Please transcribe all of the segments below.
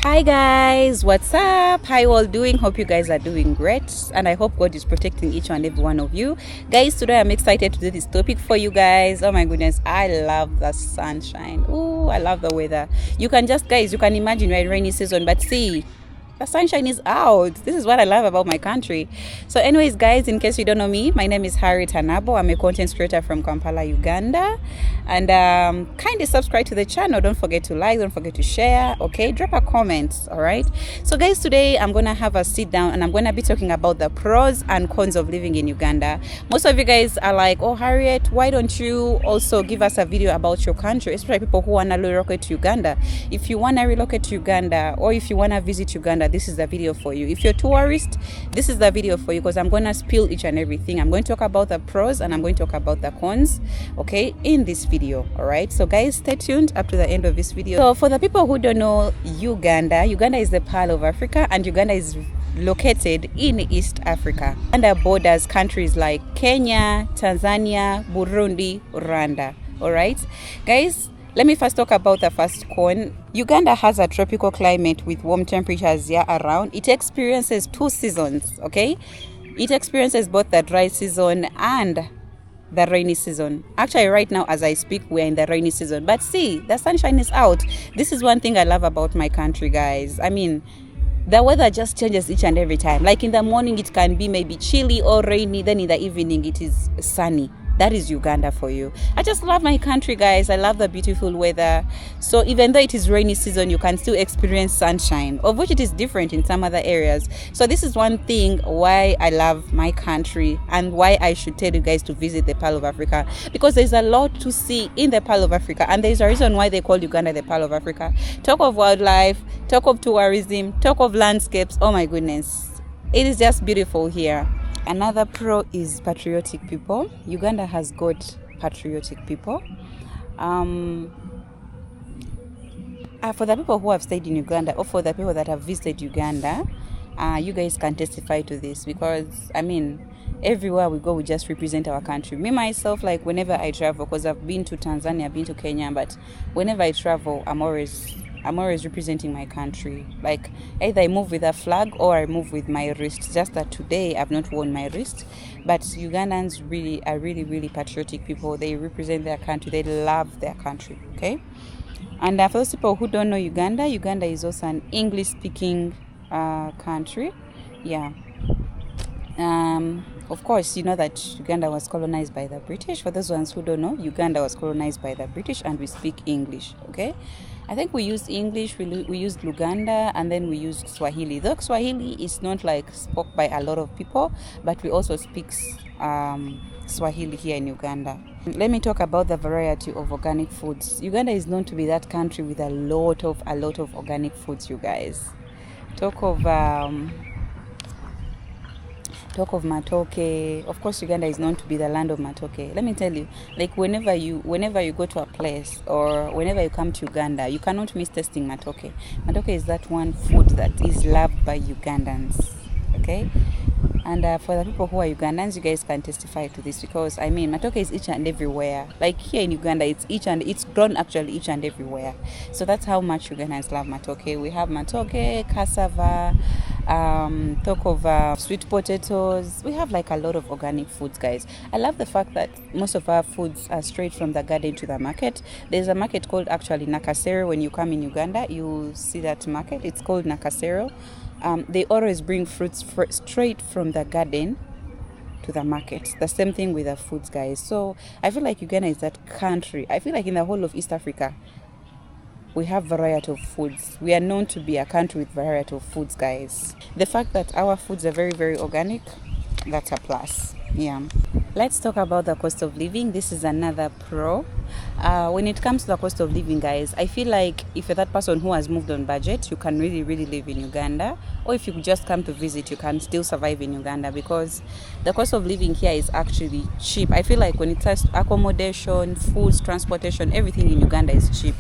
Hi guys, what's up? How you all doing? Hope you guys are doing great, and I hope God is protecting each and every one of you guys. Today I'm excited to do this topic for you guys. Oh my goodness, I love the sunshine. Oh, I love the weather. You can imagine we're in rainy season, but see, the sunshine is out. This is what I love about my country. So anyways guys, in case you don't know me, my name is Harriet Anabo. I'm a content creator from Kampala, Uganda, and kindly subscribe to the channel. Don't forget to like, don't forget to share, okay? Drop a comment. All right, so guys, today I'm gonna have a sit down and I'm gonna be talking about the pros and cons of living in Uganda. Most of you guys are like, oh Harriet, why don't you also give us a video about your country, especially people who want to relocate to Uganda. If you want to relocate to Uganda, or if you want to visit Uganda, this is the video for you. If you're a tourist, this is the video for you, because I'm going to spill each and everything. I'm going to talk about the pros and I'm going to talk about the cons, okay, in this video. All right, so guys, stay tuned up to the end of this video. So for the people who don't know Uganda is the Pearl of Africa, and Uganda is located in East Africa and borders countries like Kenya, Tanzania, Burundi, Rwanda. All right guys, let me first talk about the first con. Uganda has a tropical climate with warm temperatures year around. It experiences two seasons, okay? It experiences both the dry season and the rainy season. Actually, right now as I speak, we're in the rainy season. But see, the sunshine is out. This is one thing I love about my country, guys. I mean, the weather just changes each and every time. Like in the morning, it can be maybe chilly or rainy. Then in the evening, it is sunny. That is Uganda for you. I just love my country, guys. I love the beautiful weather. So even though it is rainy season, you can still experience sunshine, of which it is different in some other areas. So this is one thing why I love my country and why I should tell you guys to visit the Pearl of Africa, because there's a lot to see in the Pearl of Africa, and there's a reason why they call Uganda the Pearl of Africa. Talk of wildlife, talk of tourism, talk of landscapes. Oh my goodness, it is just beautiful here. Another pro is patriotic people. Uganda has got patriotic people. For the people who have stayed in Uganda, or for the people that have visited Uganda, you guys can testify to this, because I mean, everywhere we go, we just represent our country. Me myself, like whenever I travel, because I've been to Tanzania, I've been to Kenya, but whenever I travel, I'm always representing my country. Like either I move with a flag or I move with my wrist. Just that today I've not worn my wrist. But Ugandans are really patriotic people. They represent their country. They love their country. Okay. And for those people who don't know Uganda is also an English speaking country. Yeah. Of course, you know that Uganda was colonized by the British. For those ones who don't know, Uganda was colonized by the British, and we speak English. Okay, I think we used English, we used Luganda, and then we used Swahili. Though Swahili is not like spoke by a lot of people, but we also speak Swahili here in Uganda. Let me talk about the variety of organic foods. Uganda is known to be that country with a lot of organic foods, you guys. Talk of matoke. Of course, Uganda is known to be the land of matoke. Let me tell you, like whenever you go to a place, or whenever you come to Uganda, you cannot miss tasting matoke. Matoke is that one food that is loved by Ugandans. Okay, and for the people who are Ugandans, you guys can testify to this, because I mean, matoke is each and everywhere. Like here in Uganda, it's grown actually each and everywhere. So that's how much Ugandans love matoke. We have matoke, cassava, talk of sweet potatoes. We have like a lot of organic foods, guys. I love the fact that most of our foods are straight from the garden to the market. There's a market called actually Nakasero. When you come in Uganda, you'll see that market. It's called Nakasero. They always bring fruits straight from the garden to the market. The same thing with the foods, guys. So I feel like Uganda is that country. I feel like in the whole of East Africa, we have variety of foods. We are known to be a country with variety of foods, guys. The fact that our foods are very organic, that's a plus. Yeah. Let's talk about the cost of living. This is another pro. When it comes to the cost of living, guys, I feel like if you're that person who has moved on budget, you can really live in Uganda. Or if you just come to visit, you can still survive in Uganda, because the cost of living here is actually cheap. I feel like when it comes to accommodation, foods, transportation, everything in Uganda is cheap,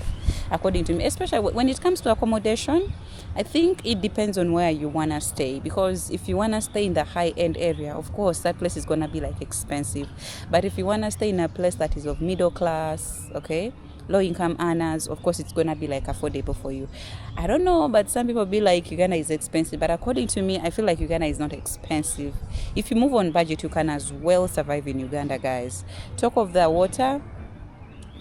according to me. Especially when it comes to accommodation, I think it depends on where you want to stay, because if you want to stay in the high-end area, of course, that place is going to be like expensive. But if you want to stay in a place that is of middle class, okay, low income earners, of course it's gonna be like affordable for you. I don't know, but some people be like Uganda is expensive, but according to me, I feel like Uganda is not expensive. If you move on budget, you can as well survive in Uganda, guys. Talk of the water,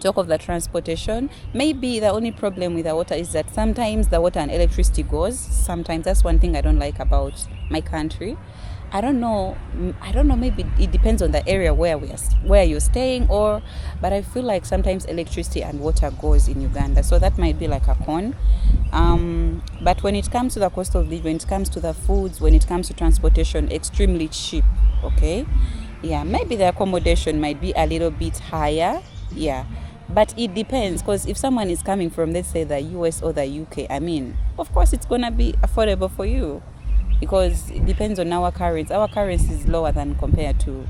talk of the transportation. Maybe the only problem with the water is that sometimes the water and electricity goes. Sometimes that's one thing I don't like about my country. I don't know, maybe it depends on the area where you're staying, but I feel like sometimes electricity and water goes in Uganda, so that might be like a con. But when it comes to the cost of living, when it comes to the foods, when it comes to transportation, extremely cheap. Okay, yeah, maybe the accommodation might be a little bit higher, yeah, but it depends, because if someone is coming from, let's say, the US or the UK, I mean, of course it's gonna be affordable for you, because it depends on our currency. Our currency is lower than compared to,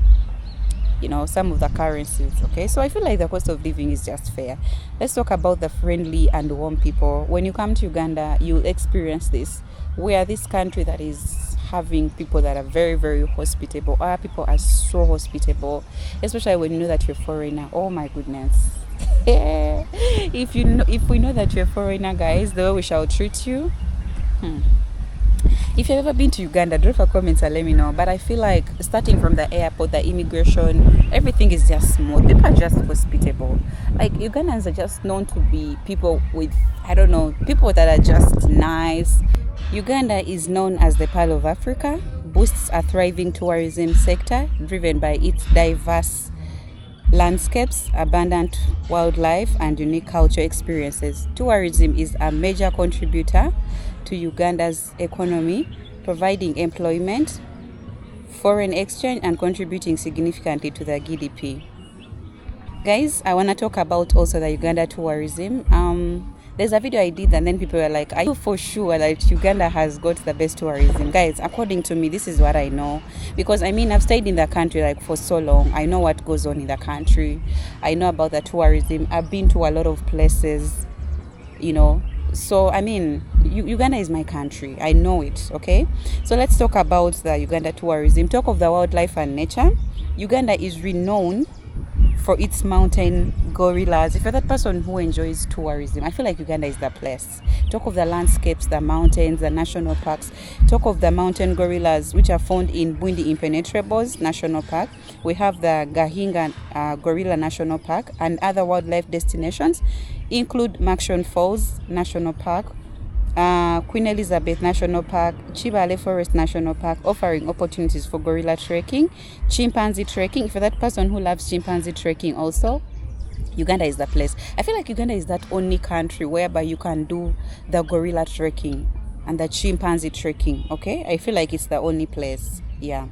some of the currencies. Okay, so I feel like the cost of living is just fair. Let's talk about the friendly and warm people. When you come to Uganda, you'll experience this. We are this country that is having people that are very, very hospitable. Our people are so hospitable, especially when you know that you're a foreigner. Oh my goodness. If we know that you're a foreigner, guys, the way we shall treat you. If you've ever been to Uganda, drop a comment and let me know. But I feel like starting from the airport, the immigration, everything is just smooth. People are just hospitable. Like, Ugandans are just known to be people with, people that are just nice. Uganda is known as the Pearl of Africa, boasts a thriving tourism sector driven by its diverse landscapes, abundant wildlife, and unique culture experiences. Tourism is a major contributor to Uganda's economy, providing employment, foreign exchange, and contributing significantly to the GDP. Guys, I want to talk about also the Uganda tourism. There's a video I did, and then people were like, are you for sure that Uganda has got the best tourism? Guys, according to me, this is what I know, because I've stayed in the country like for so long. I know what goes on in the country. I know about the tourism. I've been to a lot of places, so Uganda is my country. I know it. Okay, so let's talk about the Uganda tourism. Talk of the wildlife and nature. Uganda is renowned for its mountain gorillas. If you're that person who enjoys tourism, I feel like Uganda is the place. Talk of the landscapes, the mountains, the national parks. Talk of the mountain gorillas, which are found in Bwindi Impenetrables National Park. We have the Gahinga Gorilla National Park, and other wildlife destinations include Makshon Falls National Park, Queen Elizabeth National Park, Chibale Forest National Park, offering opportunities for gorilla trekking, chimpanzee trekking. If you're that person who loves chimpanzee trekking also, Uganda is the place. I feel like Uganda is that only country whereby you can do the gorilla trekking and the chimpanzee trekking. Okay, I feel like it's the only place. Yeah.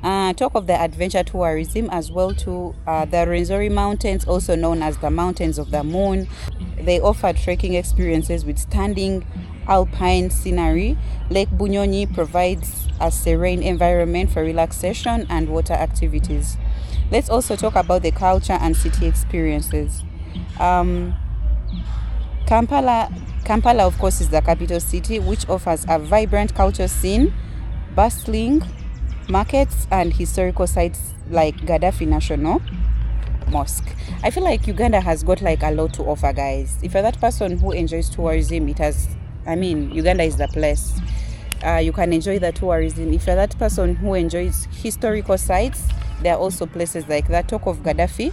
Talk of the adventure tourism as well to the Rwenzori Mountains, also known as the Mountains of the Moon. They offer trekking experiences with stunning alpine scenery. Lake Bunyonyi provides a serene environment for relaxation and water activities. Let's also talk about the culture and city experiences. Kampala, of course, is the capital city, which offers a vibrant culture scene, bustling markets, and historical sites like Gaddafi National Mosque. I feel like Uganda has got like a lot to offer, guys. If you're that person who enjoys tourism, Uganda is the place. You can enjoy the tourism. If you're that person who enjoys historical sites, there are also places like that. Talk of Gaddafi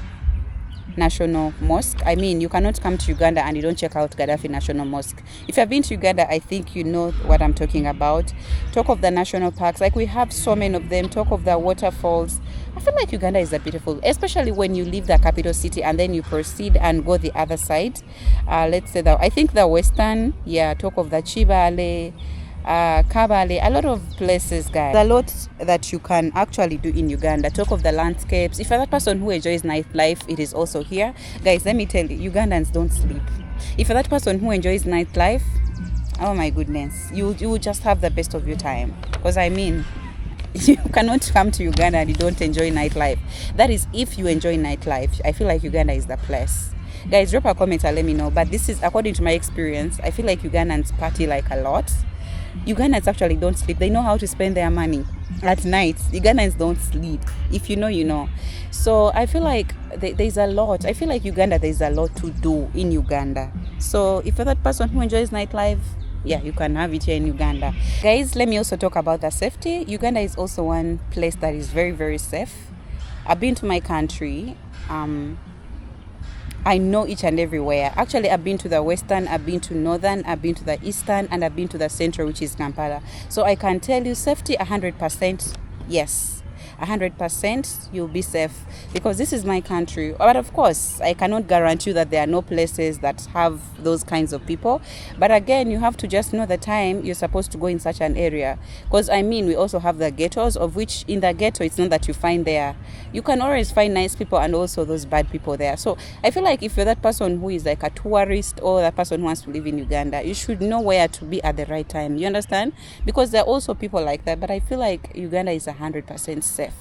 National Mosque. You cannot come to Uganda and you don't check out Gaddafi National Mosque. If you've been to Uganda, I think you know what I'm talking about. Talk of the national parks, like we have so many of them. Talk of the waterfalls. I feel like Uganda is beautiful, especially when you leave the capital city and then you proceed and go the other side. Let's say that I think the western, talk of the Chibale, Kabale, a lot of places, guys. There's a lot that you can actually do in Uganda. Talk of the landscapes. If you're that person who enjoys nightlife, it is also here. Guys, let me tell you, Ugandans don't sleep. If you're that person who enjoys nightlife, oh my goodness, you will just have the best of your time. Because you cannot come to Uganda and you don't enjoy nightlife. That is if you enjoy nightlife. I feel like Uganda is the place. Guys, drop a comment and let me know. But this is according to my experience. I feel like Ugandans party like a lot. Ugandans actually don't sleep. They know how to spend their money. at night. Ugandans don't sleep. If you know, you know. So I feel like there's a lot. I feel like Uganda, there's a lot to do in Uganda. So if you're that person who enjoys nightlife, yeah, you can have it here in Uganda. Guys, let me also talk about the safety. Uganda is also one place that is very, very safe. I've been to my country. I know each and everywhere. Actually, I've been to the western, I've been to northern, I've been to the eastern, and I've been to the central, which is Kampala. So I can tell you safety 100%, yes. 100% you'll be safe, because this is my country. But of course, I cannot guarantee you that there are no places that have those kinds of people. But again, you have to just know the time you're supposed to go in such an area. Because I mean, we also have the ghettos, of which in the ghetto, it's not that you find there. You can always find nice people and also those bad people there. So I feel like if you're that person who is like a tourist or that person who wants to live in Uganda, you should know where to be at the right time. You understand? Because there are also people like that. But I feel like Uganda is 100% safe.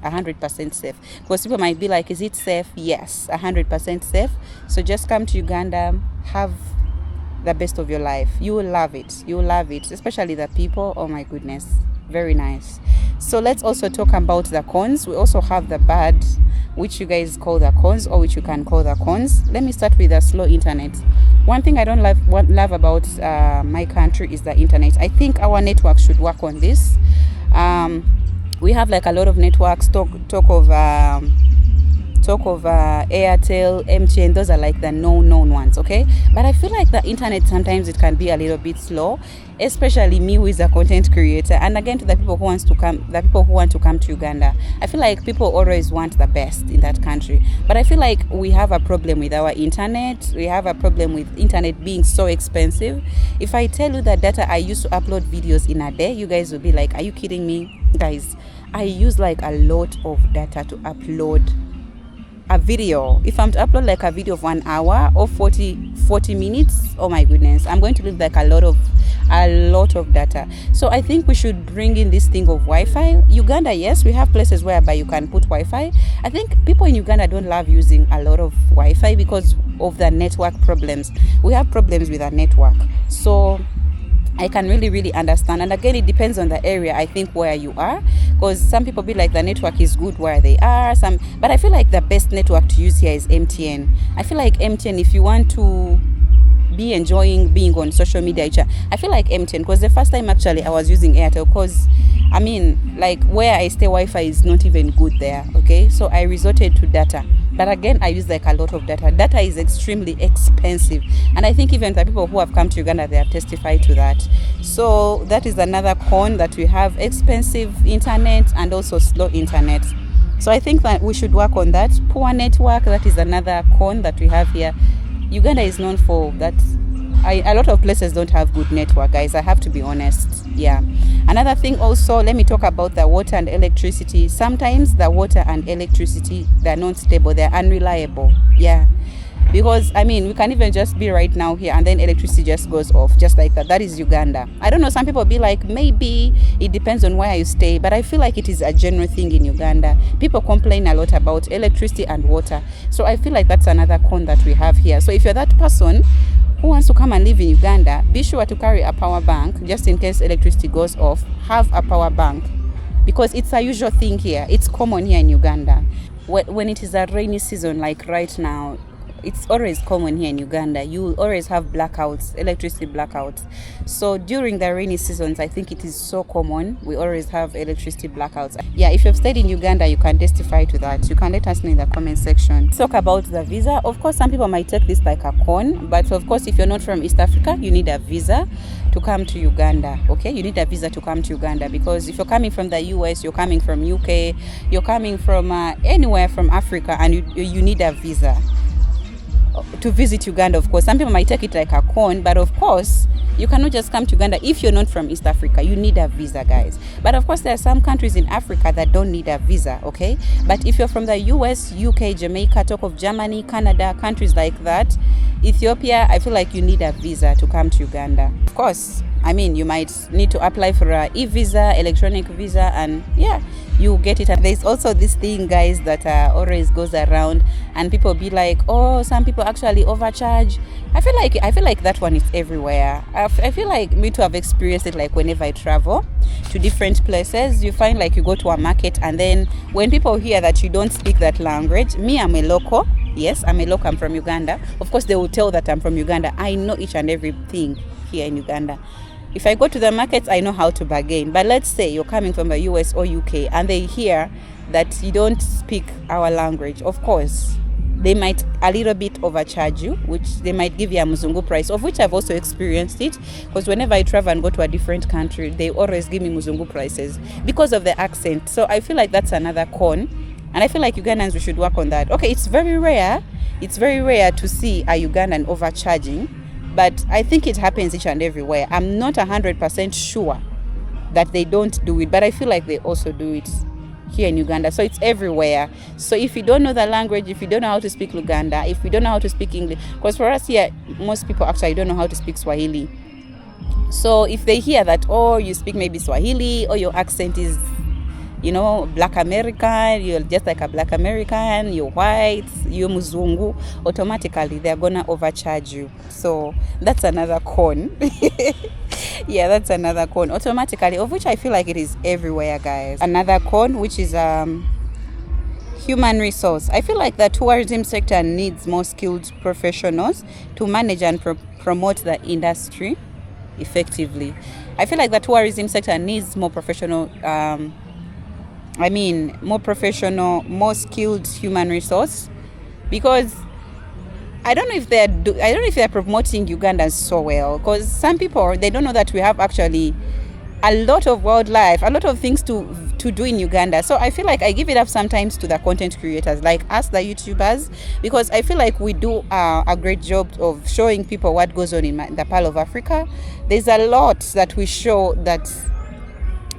100% safe. Because people might be like, is it safe? Yes, 100% safe. So just come to Uganda, have the best of your life. You will love it. You will love it, especially the people. Oh my goodness, very nice. So let's also talk about the cons. We also have the bad, which you guys call the cons, or which you can call the cons. Let me start with the slow internet. One thing I don't love about my country is the internet. I think our network should work on this. We have like a lot of networks. Talk of Airtel, MTN. Those are like the known ones, okay? But I feel like the internet sometimes it can be a little bit slow, especially me who is a content creator. And again, to the people who want to come to Uganda, I feel like people always want the best in that country. But I feel like we have a problem with our internet. We have a problem with internet being so expensive. If I tell you the data I used to upload videos in a day, you guys will be like, are you kidding me? Guys, I use like a lot of data to upload a video. If I'm to upload like a video of 1 hour or 40 minutes, oh my goodness, I'm going to need like a lot of data. So I think we should bring in this thing of Wi-Fi. Uganda, yes, we have places whereby you can put Wi-Fi. I think people in Uganda don't love using a lot of Wi-Fi because of the network problems. We have problems with our network. So I can really understand. And again, it depends on the area, I think, where you are, because some people be like the network is good where they are, but I feel like the best network to use here is MTN. I feel like MTN, if you want to be enjoying being on social media, I feel like MTN, because the first time actually I was using Airtel, because I mean, like where I stay, Wi-Fi is not even good there, okay? So I resorted to data. But again, I use like a lot of data. Data is extremely expensive. And I think even the people who have come to Uganda, they have testified to that. So that is another con, that we have expensive internet and also slow internet. So I think that we should work on that. Poor network, that is another con that we have here. Uganda is known for that. A lot of places don't have good network, guys. I have to be honest. Yeah. Another thing also, let me talk about the water and electricity. Sometimes the water and electricity, they're not stable, they're unreliable. Yeah. Because I mean, we can even just be right now here and then electricity just goes off just like that. That is Uganda. I don't know, some people be like, maybe it depends on where you stay, but I feel like it is a general thing in Uganda. People complain a lot about electricity and water. So I feel like that's another con that we have here. So if you're that person who wants to come and live in Uganda, be sure to carry a power bank just in case electricity goes off. Have a power bank, because it's a usual thing here. It's common here in Uganda. When it is a rainy season like right now, it's always common here in Uganda. You will always have blackouts, electricity blackouts. So during the rainy seasons, I think it is so common. We always have electricity blackouts. Yeah, if you've stayed in Uganda, you can testify to that. You can let us know in the comment section. Let's talk about the visa. Of course, some people might take this like a con, but of course, if you're not from East Africa, you need a visa to come to Uganda. Okay, you need a visa to come to Uganda, because if you're coming from the US, you're coming from UK, you're coming from anywhere from Africa, and you need a visa to visit Uganda. Of course, some people might take it like a con, but of course, you cannot just come to Uganda if you're not from East Africa. You need a visa, guys. But of course, there are some countries in Africa that don't need a visa, okay? But if you're from the US, UK, Jamaica, talk of Germany, Canada, countries like that, Ethiopia, I feel like you need a visa to come to Uganda. Of course, I mean, you might need to apply for a e-visa, electronic visa, and yeah, you get it. And there's also this thing, guys, that always goes around, and people be like, oh, some people actually overcharge. I feel like that one is everywhere. I feel like me to have experienced it. Like whenever I travel to different places, you find like you go to a market, and then when people hear that you don't speak that language, me, I'm a local. Yes, I'm a local. I'm from Uganda. Of course, they will tell that I'm from Uganda. I know each and everything here in Uganda. If I go to the markets, I know how to bargain. But let's say you're coming from the US or UK, and they hear that you don't speak our language. Of course, they might a little bit overcharge you, which they might give you a Muzungu price, of which I've also experienced it. Because whenever I travel and go to a different country, they always give me Muzungu prices because of the accent. So I feel like that's another con. And I feel like Ugandans, we should work on that. Okay, it's very rare. It's very rare to see a Ugandan overcharging. But I think it happens each and everywhere. I'm not 100% sure that they don't do it, but I feel like they also do it here in Uganda. So it's everywhere. So if you don't know the language, if you don't know how to speak Luganda, if you don't know how to speak English, because for us here, most people actually don't know how to speak Swahili. So if they hear that, oh, you speak maybe Swahili, or your accent is, you know, Black American, you're just like a Black American, you're white, you're Muzungu, automatically they're gonna overcharge you. So that's another con. Yeah, that's another con automatically, of which I feel like it is everywhere, guys. Another con, which is human resource. I feel like the tourism sector needs more skilled professionals to manage and promote the industry effectively. I feel like the tourism sector needs more professional more skilled human resource, because I don't know if they're promoting Ugandans so well, because some people, they don't know that we have actually a lot of wildlife, a lot of things to do in Uganda. So I feel like I give it up sometimes to the content creators like us, the YouTubers, because I feel like we do a great job of showing people what goes on in the Pearl of Africa. There's a lot that we show that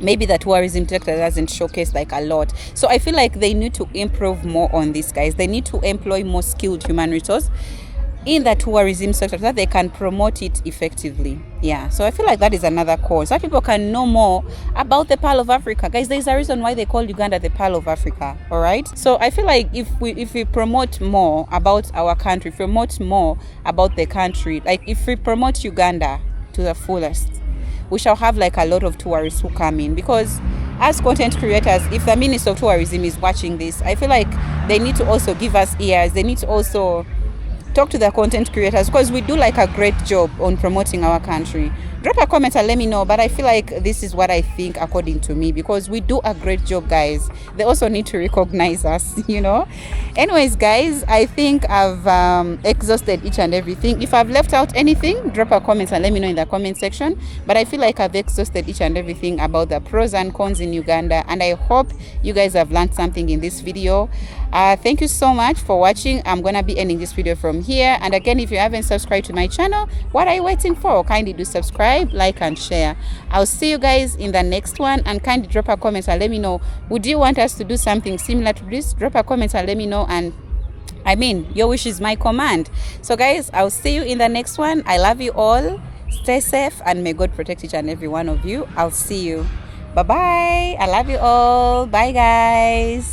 maybe the tourism sector doesn't showcase like a lot. So I feel like they need to improve more on this, guys. They need to employ more skilled human resource in the tourism sector so that they can promote it effectively. Yeah, so I feel like that is another cause, so people can know more about the Pearl of Africa. Guys, there's a reason why they call Uganda the Pearl of Africa. All right, so I feel like if we promote more about our country, promote more about the country, like if we promote Uganda to the fullest, we shall have like a lot of tourists who come in. Because as content creators, if the Minister of Tourism is watching this, I feel like they need to also give us ears. They need to also talk to the content creators, because we do like a great job on promoting our country. Drop a comment and let me know, but I feel like this is what I think according to me, because we do a great job, guys. They also need to recognize us, you know. Anyways, guys, I think I've exhausted each and everything. If I've left out anything, drop a comment and let me know in the comment section. But I feel like I've exhausted each and everything about the pros and cons in Uganda, and I hope you guys have learned something in this video. Thank you so much for watching. I'm gonna be ending this video from here, and again, if you haven't subscribed to my channel, what are you waiting for? Kindly do subscribe, like and share. I'll see you guys in the next one, and kindly drop a comment and let me know, would you want us to do something similar to this? Drop a comment and let me know, and I mean, your wish is my command. So guys, I'll see you in the next one. I love you all. Stay safe, and may God protect each and every one of you. I'll see you. Bye bye. I love you all. Bye guys.